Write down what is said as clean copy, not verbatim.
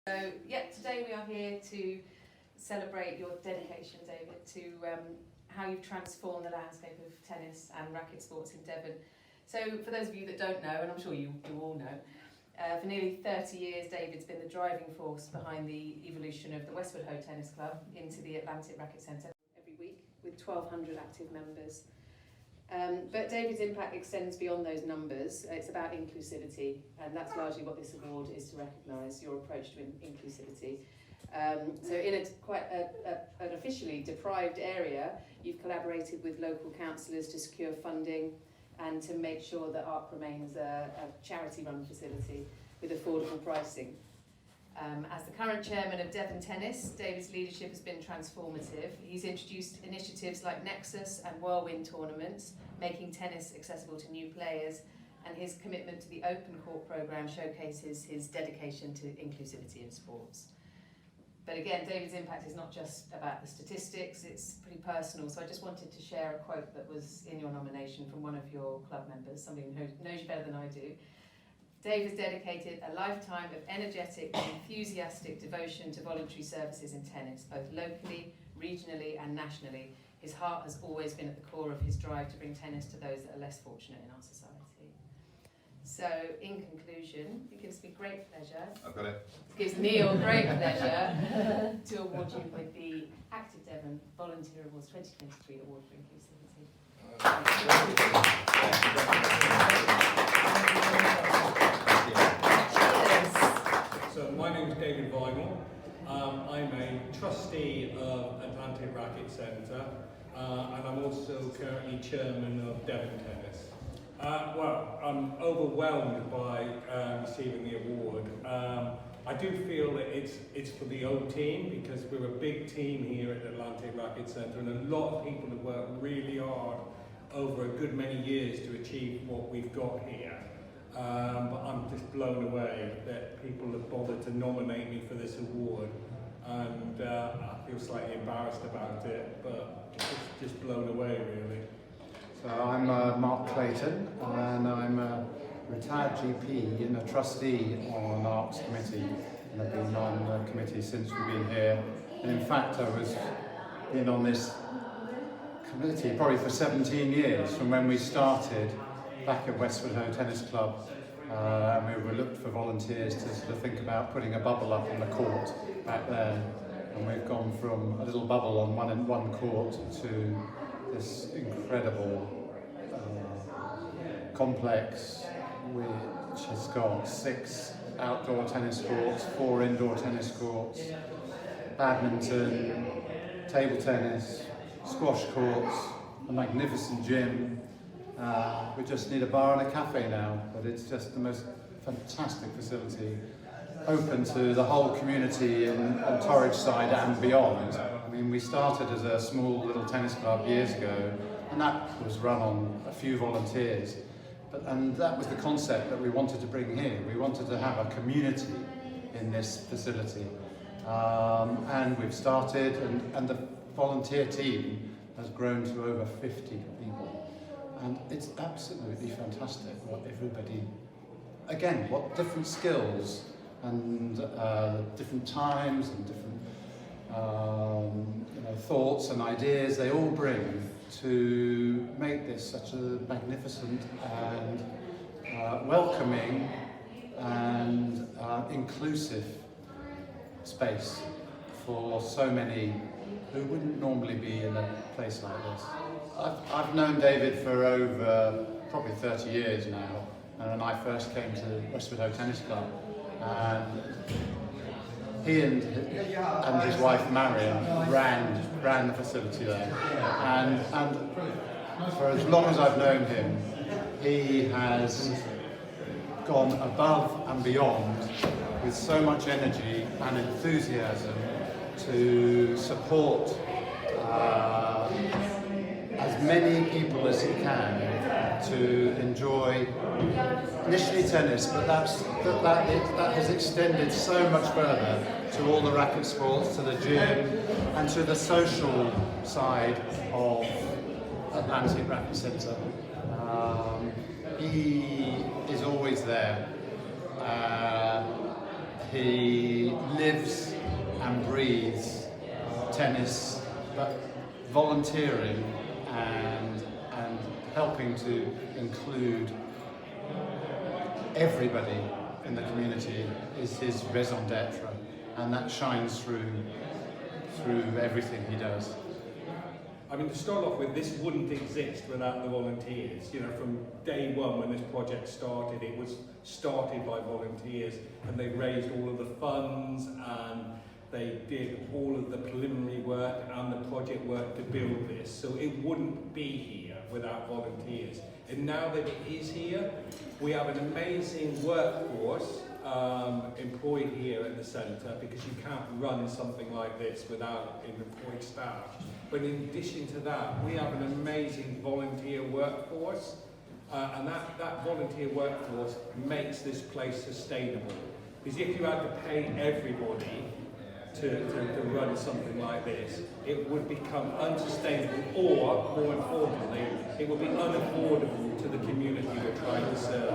So, today we are here to celebrate your dedication, David, to how you've transformed the landscape of tennis and racket sports in Devon. So, for those of you that don't know, and I'm sure you all know, for nearly 30 years, David's been the driving force behind the evolution of the Westward Ho Tennis Club into the Atlantic Racquet Centre every week with 1,200 active members. But David's impact extends beyond those numbers. It's about inclusivity, and that's largely what this award is to recognise, your approach to inclusivity. So in an officially deprived area, you've collaborated with local councillors to secure funding and to make sure that ARC remains a charity-run facility with affordable pricing. As the current chairman of Devon Tennis, David's leadership has been transformative. He's introduced initiatives like Nexus and Whirlwind tournaments, making tennis accessible to new players, and his commitment to the Open Court programme showcases his dedication to inclusivity in sports. But again, David's impact is not just about the statistics, it's pretty personal. So I just wanted to share a quote that was in your nomination from one of your club members, somebody who knows you better than I do. Dave has dedicated a lifetime of energetic and enthusiastic devotion to voluntary services in tennis, both locally, regionally and nationally. His heart has always been at the core of his drive to bring tennis to those that are less fortunate in our society. So, in conclusion, it gives me great pleasure. I've got it. It gives Neil great pleasure to award you with the Active Devon Volunteer Awards 2023 Award for Inclusivity. So my name is David Vinall. I'm a trustee of Atlantic Racquet Centre, and I'm also currently chairman of Devon Tennis. Well, I'm overwhelmed by receiving the award. I do feel that it's for the old team, because we're a big team here at Atlantic Racquet Centre, and a lot of people have worked really hard over a good many years to achieve what we've got here. But I'm just blown away that people have bothered to nominate me for this award, and I feel slightly embarrassed about it, but just blown away really. So I'm Mark Clayton, and I'm a retired GP and a trustee on ARC's committee, and I've been on the committee since we've been here. And in fact, I was in on this committee probably for 17 years, from when we started back at Westward Ho Tennis Club. We were looked for volunteers to sort of think about putting a bubble up on the court back then, and we've gone from a little bubble on one court to this incredible complex which has got 6 outdoor tennis courts, 4 indoor tennis courts, badminton, table tennis, squash courts, a magnificent gym. We just need a bar and a cafe now, but it's just the most fantastic facility, open to the whole community on Torridge side and beyond. I mean, we started as a small little tennis club years ago, and that was run on a few volunteers. And that was the concept that we wanted to bring here. We wanted to have a community in this facility. And we've started, and the volunteer team has grown to over 50 people. And it's absolutely fantastic what everybody, again, what different skills and different times and different thoughts and ideas they all bring to make this such a magnificent and welcoming and inclusive space for so many who wouldn't normally be in a place like this. I've known David for over probably 30 years now, and when I first came to Westward Ho Tennis Club, and he and his wife Marion ran the facility there, and for as long as I've known him, he has gone above and beyond with so much energy and enthusiasm to support as many people as he can to enjoy initially tennis, but that has extended so much further to all the racket sports, to the gym, and to the social side of Atlantic Racquet Centre. He is always there. He lives and breathes tennis, but volunteering and helping to include everybody in the community is his raison d'etre, and that shines through everything he does. I mean, to start off with, this wouldn't exist without the volunteers. You know, from day one when this project started, it was started by volunteers, and they raised all of the funds, and they did all of the preliminary work and the project work to build this. So it wouldn't be here without volunteers. And now that it is here, we have an amazing workforce employed here at the centre, because you can't run something like this without an employed staff. But in addition to that, we have an amazing volunteer workforce, and that volunteer workforce makes this place sustainable. Because if you had to pay everybody to run something like this, it would become unsustainable, or more importantly, it would be unaffordable to the community we're trying to serve.